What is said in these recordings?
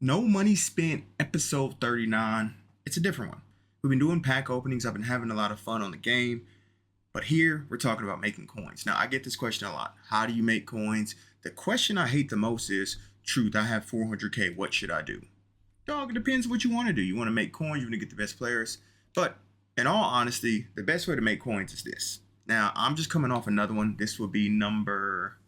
No Money Spent, episode 39. It's a different one. We've been doing pack openings. I've been having a lot of fun on the game. But here, we're talking about making coins. Now, I get this question a lot. How do you make coins? The question I hate the most is, Truth, I have 400K. What should I do? Dog, it depends what you want to do. You want to make coins. You want to get the best players. But in all honesty, the best way to make coins is this. Now, I'm just coming off another one. This will be number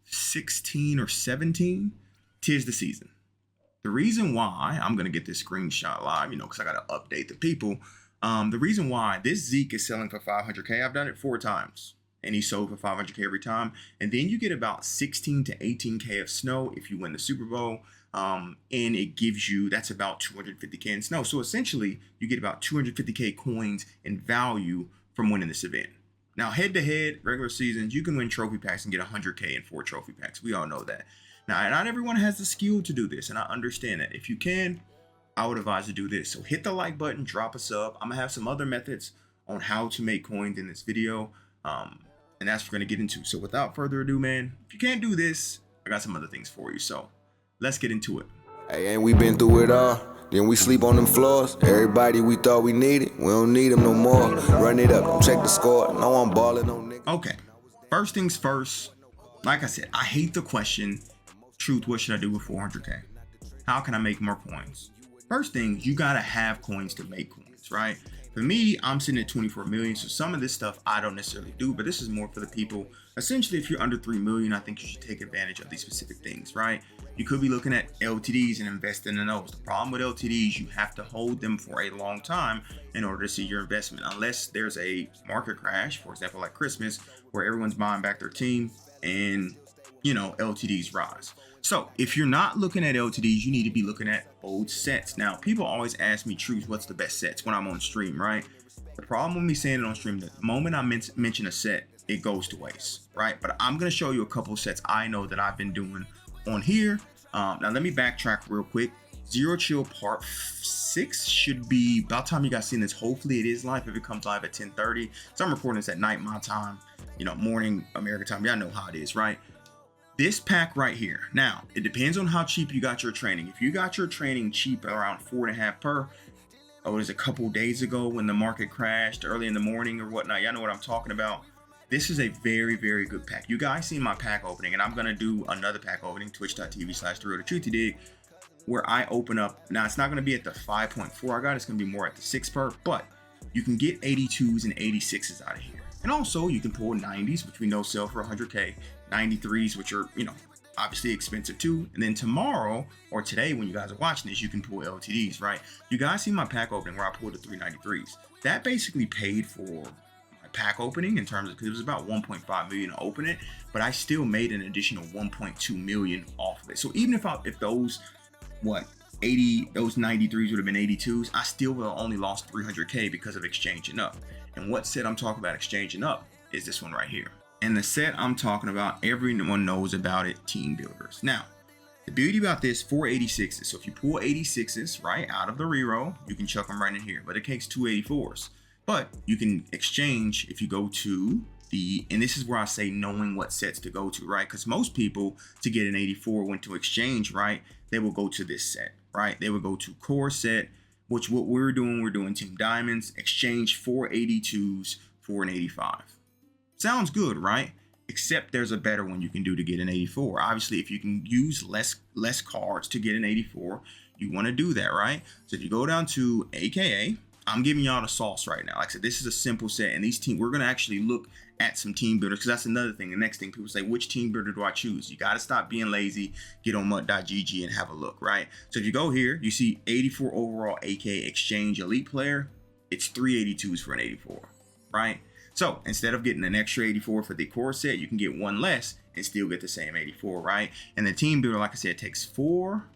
16 or 17. 'Tis the season. The reason why I'm going to get this screenshot live, because I got to update the people. The reason why this Zeke is selling for 500K, I've done it 4 times. And he sold for 500K every time. And then you get about 16 to 18K of snow if you win the Super Bowl. And it gives you, that's about 250K in snow. So essentially, you get about 250K coins in value from winning this event. Now, head-to-head, regular seasons, you can win trophy packs and get 100K in 4 trophy packs. We all know that. Now, not everyone has the skill to do this, and I understand that. If you can, I would advise to do this. So hit the like button, drop a sub. I'm going to have some other methods on how to make coins in this video, and that's what we're going to get into. So without further ado, man, if you can't do this, I got some other things for you. So let's get into it. Hey, ain't we been through it all? Then we sleep on them floors. Everybody we thought we needed, we don't need them no more. Run it up, check the score. No, I'm balling on niggas. Okay, first things first. Like I said, I hate the question, Truth, what should I do with 400K? How can I make more coins? First thing, you gotta have coins to make coins, right? For me, I'm sitting at 24 million, so some of this stuff I don't necessarily do, but this is more for the people. Essentially, if you're under 3 million, I think you should take advantage of these specific things, right? You could be looking at LTDs and investing in those. The problem with LTDs, you have to hold them for a long time in order to see your investment, unless there's a market crash, for example, like Christmas, where everyone's buying back their team and, LTDs rise. So if you're not looking at LTDs, you need to be looking at old sets. Now, people always ask me, Truth, what's the best sets when I'm on stream, right? The problem with me saying it on stream, the moment I mention a set, it goes to waste, right? But I'm going to show you a couple of sets I know that I've been doing on here. Now, let me backtrack real quick. Zero Chill Part 6 should be about time you guys seen this. Hopefully it is live if it comes live at 10:30. So I'm recording this at night, my time, morning, American time. Y'all know how it is, right? This pack right here. Now, it depends on how cheap you got your training. If you got your training cheap around 4.5 per, it was a couple days ago when the market crashed early in the morning or whatnot. Y'all know what I'm talking about. This is a very, very good pack. You guys seen my pack opening, and I'm going to do another pack opening, twitch.tv/therealdatruthyadig, where I open up. Now, it's not going to be at the 5.4 I got. It's going to be more at the 6 per, but you can get 82s and 86s out of here. And also, you can pull 90s, which we know sell for 100K, 93s, which are, obviously expensive too. And then tomorrow, or today when you guys are watching this, you can pull LTDs, right? You guys see my pack opening where I pulled the 393s. That basically paid for my pack opening in terms of, because it was about 1.5 million to open it, but I still made an additional 1.2 million off of it. So even if those, 93s would have been 82s, I still would have only lost 300K because of exchanging up. And what set I'm talking about exchanging up is this one right here. And the set I'm talking about, everyone knows about it, team builders. Now, the beauty about this, 486s. So if you pull 86s, right, out of the reroll, you can chuck them right in here. But it takes 284s. But you can exchange if you go to and this is where I say knowing what sets to go to, right? Because most people, to get an 84, went to exchange, right? They will go to this set, right? They would go to core set, which what we're doing team diamonds, exchange 482s for an 85. Sounds good, right? Except there's a better one you can do to get an 84. Obviously, if you can use less cards to get an 84, you want to do that, right? So if you go down to AKA, I'm giving y'all the sauce right now. Like I said, this is a simple set, and we're going to actually look at some team builders, because that's another thing. The next thing, people say, which team builder do I choose? You got to stop being lazy, get on mut.gg and have a look, right? So if you go here, you see 84 overall AK exchange elite player. It's 382s for an 84, right? So instead of getting an extra 84 for the core set, you can get one less and still get the same 84, right? And the team builder, like I said, takes 4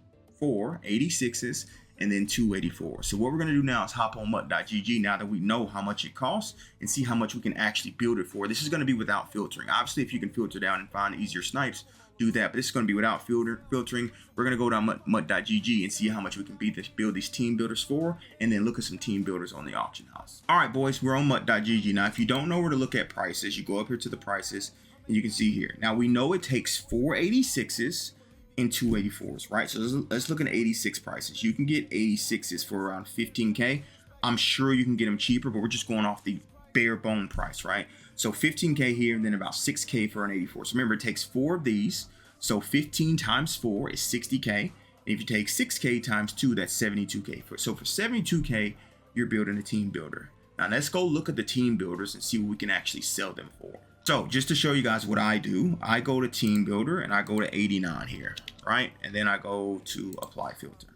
86s and then 284. So what we're going to do now is hop on mut.gg now that we know how much it costs and see how much we can actually build it for. This is going to be without filtering. Obviously, if you can filter down and find easier snipes, do that. But this is going to be without filtering. We're going to go down mut.gg and see how much we can build these team builders for, and then look at some team builders on the auction house. All right, boys, we're on mut.gg. Now, if you don't know where to look at prices, you go up here to the prices, and you can see here. Now, we know it takes 486s and 284s, right? So let's look at 86 prices. You can get 86s for around 15K. I'm sure you can get them cheaper, but we're just going off the bare bone price, right? So 15K here, and then about 6K for an 84. So remember, it takes 4 of these. So 15 times 4 is 60K. And if you take 6K times 2, that's 72K. So for 72K, you're building a team builder. Now let's go look at the team builders and see what we can actually sell them for. So just to show you guys what I do, I go to team builder and I go to 89 here, right? And then I go to apply filter.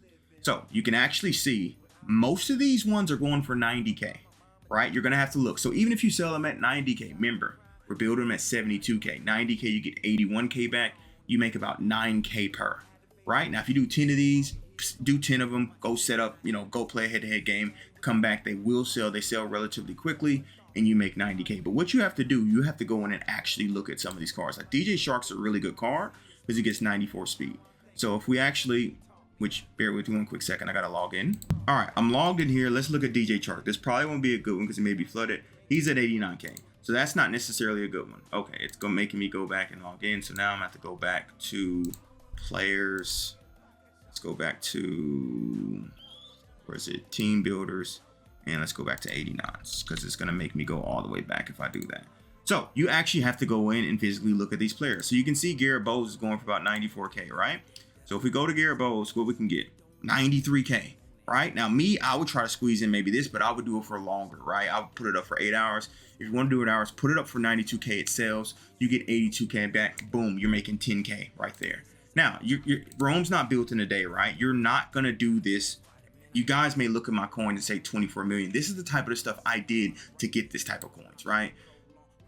So you can actually see most of these ones are going for 90K, right? You're gonna have to look. So even if you sell them at 90K, remember, we're building them at 72K. 90K, you get 81K back. You make about 9K per, right? Now, if you do 10 of these, do 10 of them, go set up, go play a head-to-head game, come back, they will sell. They sell relatively quickly, and you make 90K. But what you have to do, you have to go in and actually look at some of these cars. Like DJ Shark's a really good car because it gets 94 speed. So if we actually, which bear with me one quick second, I gotta log in. All right, I'm logged in here. Let's look at DJ Shark. This probably won't be a good one because it may be flooded. He's at 89K. So that's not necessarily a good one. Okay, it's making me go back and log in. So now I'm gonna have to go back to players. Let's go back to, where is it? Team builders. And let's go back to 89s because it's gonna make me go all the way back if I do that. So you actually have to go in and physically look at these players. So you can see Garrett Bowles is going for about 94K, right? So if we go to Garrett Bowles, what we can get, 93K, right? Now me, I would try to squeeze in maybe this, but I would do it for longer, right? I would put it up for 8 hours. If you want to do it hours, put it up for 92K. It sells, you get 82K back. Boom, you're making 10K right there. Now, Rome's not built in a day, right? You're not gonna do this. You guys may look at my coin and say 24 million. This is the type of stuff I did to get this type of coins, right?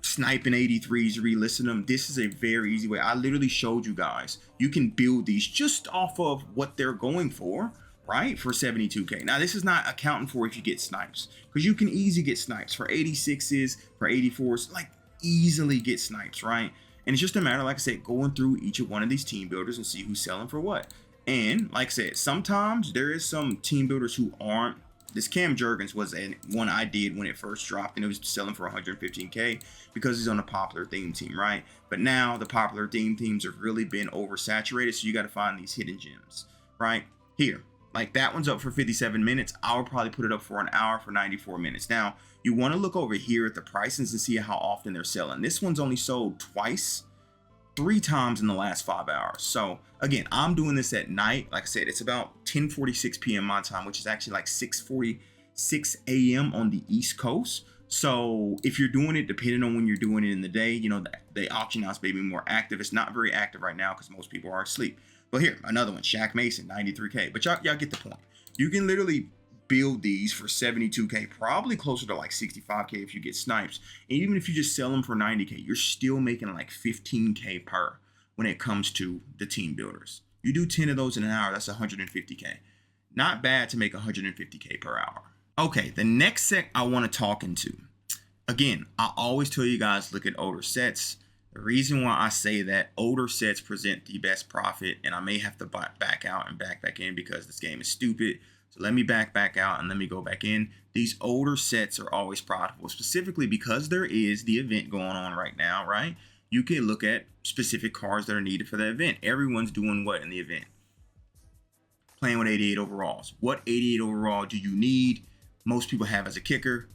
Sniping 83s, relisting them. This is a very easy way. I literally showed you guys. You can build these just off of what they're going for, right? For 72K. Now, this is not accounting for if you get snipes, because you can easily get snipes for 86s, for 84s, like easily get snipes, right? And it's just a matter, like I said, going through each of one of these team builders and see who's selling for what. And like I said, sometimes there is some team builders who aren't. This Cam Jurgens was one I did when it first dropped, and it was selling for 115K because he's on a popular theme team, right? But now the popular theme teams have really been oversaturated, so you got to find these hidden gems, right? Here, like that one's up for 57 minutes. I would probably put it up for an hour for 94 minutes. Now, you want to look over here at the prices and see how often they're selling. This one's only sold twice. 3 times in the last 5 hours. So again, I'm doing this at night. Like I said, it's about 10:46 p.m. my time, which is actually like 6:46 a.m. on the East Coast. So if you're doing it, depending on when you're doing it in the day, the auction house may be more active. It's not very active right now because most people are asleep. But here, another one, Shaq Mason, 93K. But y'all get the point. You can literally build these for 72K, probably closer to like 65K if you get snipes. And even if you just sell them for 90K, you're still making like 15K per when it comes to the team builders. You do 10 of those in an hour, that's 150K. Not bad to make 150K per hour. Okay, the next set I want to talk into. Again, I always tell you guys, look at older sets. The reason why I say that, older sets present the best profit, and I may have to back out and back in because this game is stupid. So let me back out and let me go back in. These older sets are always profitable, specifically because there is the event going on right now, right? You can look at specific cars that are needed for the event. Everyone's doing what in the event? Playing with 88 overalls. What 88 overall do you need? Most people have as a kicker,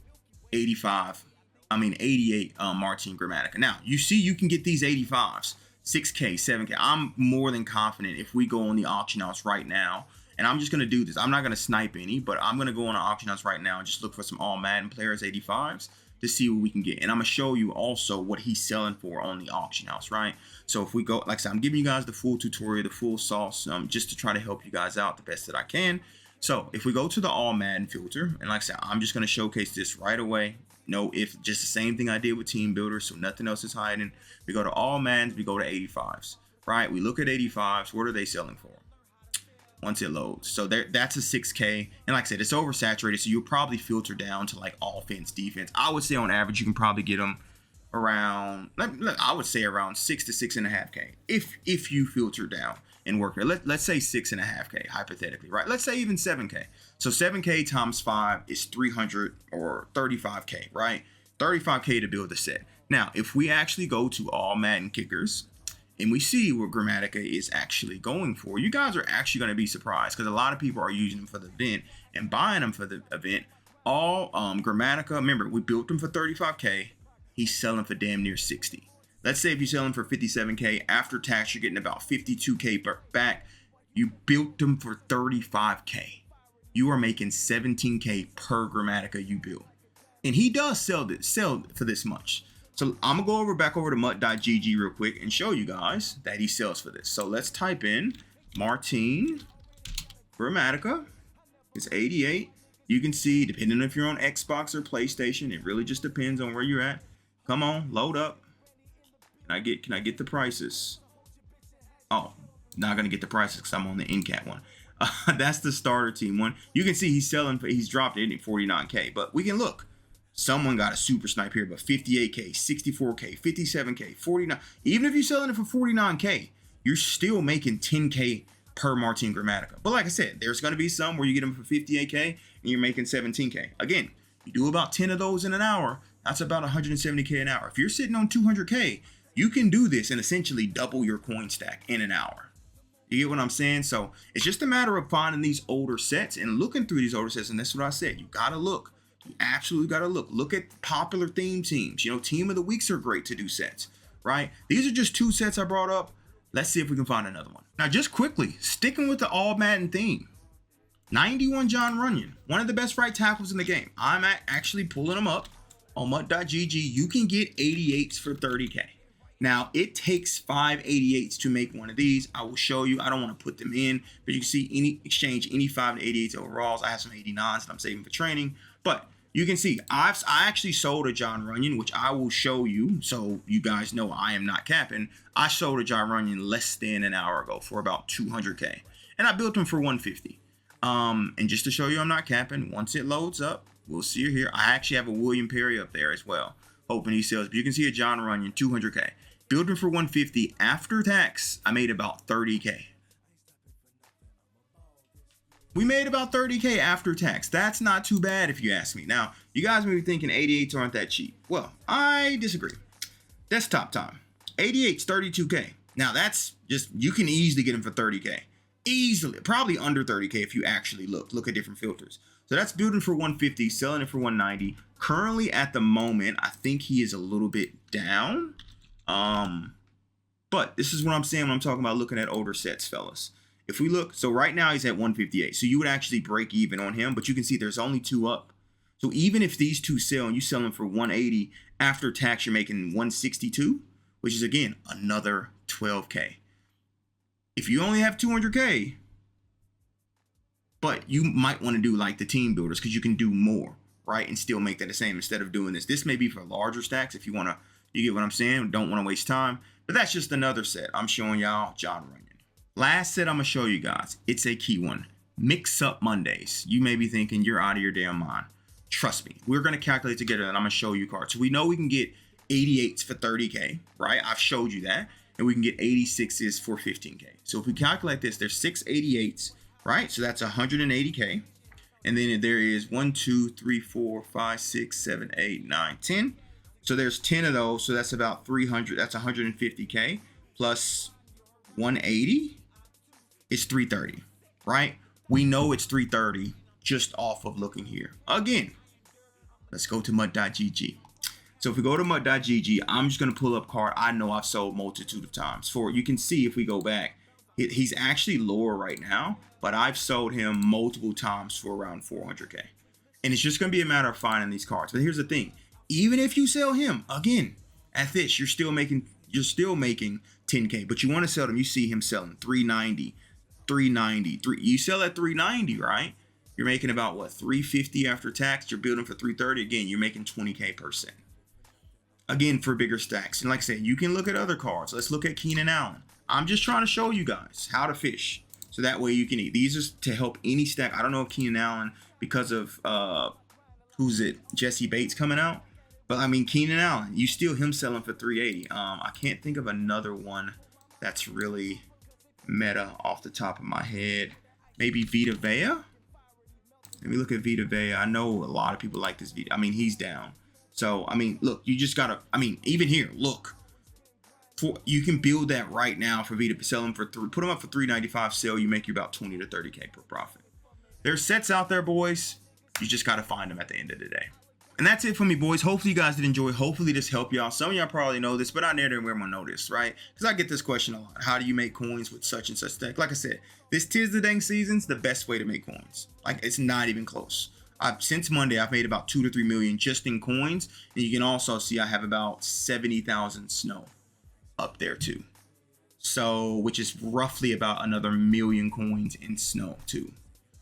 88 Martin Gramatica. Now, you see you can get these 85s, 6K, 7K. I'm more than confident if we go on the auction house right now, and I'm just going to do this. I'm not going to snipe any, but I'm going to go on an auction house right now and just look for some all Madden players 85s to see what we can get. And I'm going to show you also what he's selling for on the auction house, right? So if we go, like I said, I'm giving you guys the full tutorial, the full sauce, just to try to help you guys out the best that I can. So if we go to the all Madden filter, and like I said, I'm just going to showcase this right away. No, if just the same thing I did with team builders, so nothing else is hiding. We go to all Maddens, we go to 85s, right? We look at 85s. What are they selling for? Once it loads. So that's a 6K. And like I said, it's oversaturated. So you'll probably filter down to like offense, defense. I would say on average, you can probably get them around, I would say around 6 to 6.5K. If you filter down and work it. Let's say 6.5K hypothetically, right? Let's say even 7K. So 7K times 5 is 300 or 35K, right? 35K to build a set. Now, if we actually go to all Madden kickers and we see what Grammatica is actually going for. You guys are actually going to be surprised because a lot of people are using them for the event and buying them for the event. All Grammatica, remember, we built them for 35K. He's selling for damn near 60. Let's say if you sell them for 57K, after tax, you're getting about 52K back. You built them for 35K. You are making 17K per Grammatica you build. And he does sell for this much. So I'm gonna go back over to mut.gg real quick and show you guys that he sells for this. So let's type in Martin Grammatica. It's 88. You can see, depending if you're on Xbox or PlayStation, it really just depends on where you're at. Come on, load up. Can I get the prices? Oh, not gonna get the prices because I'm on the NCAT one. That's the starter team one. You can see he's dropped it at 49K, but we can look. Someone got a super snipe here, but 58K, 64K, 57K, 49. Even if you're selling it for 49K, you're still making 10K per Martin Grammatica. But like I said, there's going to be some where you get them for 58K and you're making 17K. Again, you do about 10 of those in an hour, that's about 170K an hour. If you're sitting on 200K, you can do this and essentially double your coin stack in an hour. You get what I'm saying? So it's just a matter of finding these older sets and looking through these older sets. And that's what I said. You got to look. You absolutely got to look. Look at popular theme teams. You know, team of the weeks are great to do sets, right? These are just 2 sets I brought up. Let's see if we can find another one. Now, just quickly, sticking with the all Madden theme, 91 John Runyon, one of the best right tackles in the game. I'm actually pulling them up on mut.gg. You can get 88s for 30K. Now, it takes 5 88s to make one of these. I will show you. I don't want to put them in, but you can see exchange any 5 88s overalls. I have some 89s that I'm saving for training. But you can see I actually sold a John Runyon, which I will show you so you guys know I am not capping. I sold a John Runyon less than an hour ago for about 200K. And I built him for 150. And just to show you I'm not capping, once it loads up, we'll see it here. I actually have a William Perry up there as well, hoping he sells. But you can see a John Runyon, 200K. Built him for 150. After tax, I made about 30K. We made about 30K after tax. That's not too bad if you ask me. Now, you guys may be thinking 88s aren't that cheap. Well, I disagree. Desktop time. 88's 32K. Now, that's just, you can easily get them for 30K. Easily. Probably under 30K if you actually look. Look at different filters. So that's building for 150, selling it for 190. Currently, at the moment, I think he is a little bit down. But this is what I'm saying when I'm talking about looking at older sets, fellas. If we look, so right now he's at 158. So you would actually break even on him, but you can see there's only 2 up. So even if these 2 sell and you sell them for 180, after tax, you're making 162, which is again, another 12K. If you only have 200K, but you might want to do like the team builders because you can do more, right? And still make that the same instead of doing this. This may be for larger stacks if you want to, you get what I'm saying? Don't want to waste time, but that's just another set. I'm showing y'all John Runyon. Last set I'm going to show you guys. It's a key one. Mix up Mondays. You may be thinking you're out of your damn mind. Trust me. We're going to calculate together and I'm going to show you cards. So we know we can get 88s for 30K, right? I've showed you that. And we can get 86s for 15K. So if we calculate this, there's 6 88s, right? So that's 180K. And then there is 1, 2, 3, 4, 5, 6, 7, 8, 9, 10. So there's 10 of those. So that's about 300. That's 150K plus 180 is 330, right? We know it's 330 just off of looking here. Again, let's go to mut.gg. So if we go to mut.gg, I'm just going to pull up card I know I've sold multitude of times for. You can see if we go back, he's actually lower right now, but I've sold him multiple times for around 400K. And it's just going to be a matter of finding these cards. But here's the thing. Even if you sell him, again, at this, you're still making 10K, but you want to sell them. You see him selling 390, 390, you sell at 390, right? You're making about what, 350 after tax. You're building for 330. Again, you're making 20K per set. Again, for bigger stacks. And like I said, you can look at other cards. Let's look at Keenan Allen. I'm just trying to show you guys how to fish. So that way you can eat. These are to help any stack. I don't know if Keenan Allen, because of Jesse Bates coming out. But I mean, Keenan Allen, you steal him selling for 380. I can't think of another one that's really meta off the top of my head. Maybe Vita Vea. Let me look at Vita Vea. I know a lot of people like this Vita. I mean, he's down. So, I mean, look, you just gotta, I mean, even here, look. You can build that right now for Vita. Sell them for put them up for $3.95. Sell, you make you about 20 to 30K per profit. There's sets out there, boys. You just got to find them at the end of the day. And that's it for me, boys. Hopefully you guys did enjoy. Hopefully this helped y'all. Some of y'all probably know this, but I never will know this, right? Because I get this question a lot. How do you make coins with such and such deck? Like I said, this Tis the Dang season's the best way to make coins. Like, it's not even close. Since Monday, I've made about 2 to 3 million just in coins. And you can also see I have about 70,000 snow up there too. So, which is roughly about another million coins in snow too.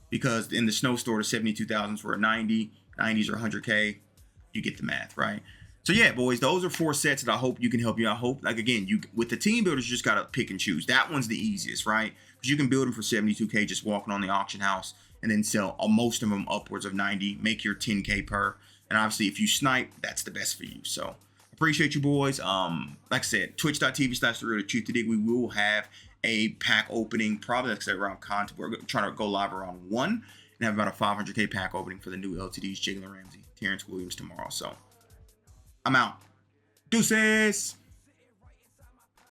Because in the snow store, the 72,000s were 90, 90s are 100K. You get the math, right? So yeah, boys, those are 4 sets that I hope you can help you. I hope, like, again, you with the team builders, you just gotta pick and choose. That one's the easiest, right? Because you can build them for 72K just walking on the auction house and then sell most of them upwards of 90, make your 10K per. And obviously, if you snipe, that's the best for you. So appreciate you, boys. Like I said, twitch.tv/therealdatruthyadig. We will have a pack opening, probably like I said, around content. We're trying to go live around 1 and have about a 500K pack opening for the new LTDs, Jalen Ramsey, Terrence Williams tomorrow. So I'm out. Deuces.